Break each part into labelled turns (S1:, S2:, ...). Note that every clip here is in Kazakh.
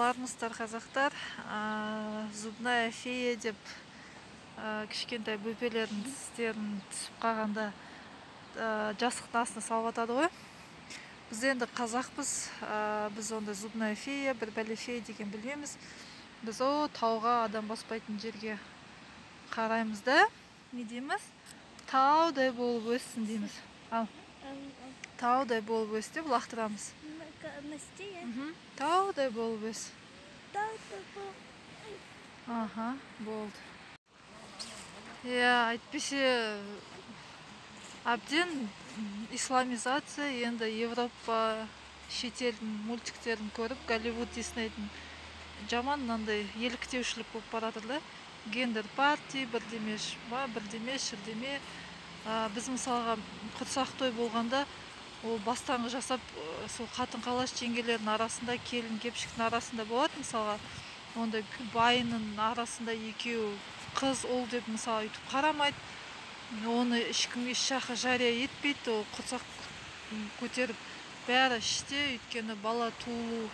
S1: алармыздар қазақтар, зубная фея деп кішкентай бөпелердің тістерін түсіп қалғанда жастықтың астына салып атады ғой. Біз енді қазақпыз, біз онда зубная фея, бір бәле фея деген білмейміз. Біз тауға, адам баспайтын жерге қараймыз да, не дейміз? Таудай болып өссін дейміз. Ал, таудай болып өс деп лақтырамыз. Таудай болып өс. Аха, болды. Әйтпесе әбден исламизация, енді Европа шетелдің мультиктерін көріп, Голливуд Диснейдің жаман мынандай еліктеушілік болып баратыр да. Гендер парти, бірдеме шірдеме. Біз мысалға құрсақ той болғанда ол бастаңғы жасап, сол қатын-қалаш жеңгелердің арасында, келін кепшіктің арасында болады мысалға. Онда байының арасында екеу қыз ол деп мысалы өйтіп қарамайды. Оны ешкім еш жаққа жария етпейді. Ол құрсақ көтеріп бәрі іште, өйткені бала туылу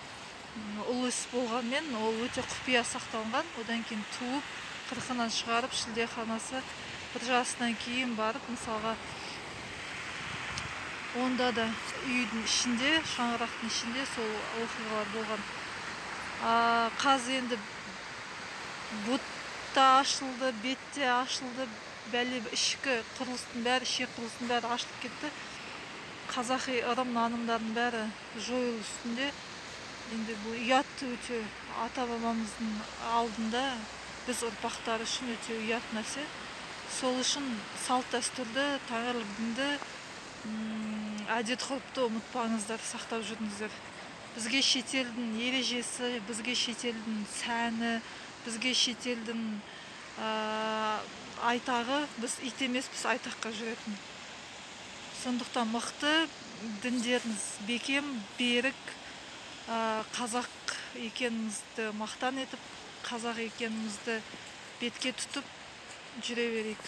S1: ұлы іс болғанмен ол өте құпия сақталған. Одан кейін туып, қырқынан шығарып, шілдеханасы бір жасынан кейін барып, мысалға онда да үйдің ішінде, шаңырақтың ішінде сол оқиғалар болған. Қазір енді бұтта ашылды, бетте ашылды, бәле ішкі құрылыстың бәрі, ішек құрылыстың бәрі ашылып кетті. Қазақи ырым нанымдардың бәрі жойылу үстінде. Енді бұл ұятты өте ата-бабамыздың алдында біз ұрпақтар үшін өте ұят нәрсе. Сол үшін салт дәстүрді, тәңірлік дінді, әдет-ғұрыпты ұмытпаңыздар, сақтап жүріңіздер. Бізге шетелдің ережесі, бізге шетелдің сәні, бізге шетелдің айтағы, біз ит емеспіз, айтаққа жүретін. Сондықтан мықты, діндеріңіз бекем, берік, қазақ екенімізді мақтан етіп, қазақ екенімізді бетке тұтып жүре берейік.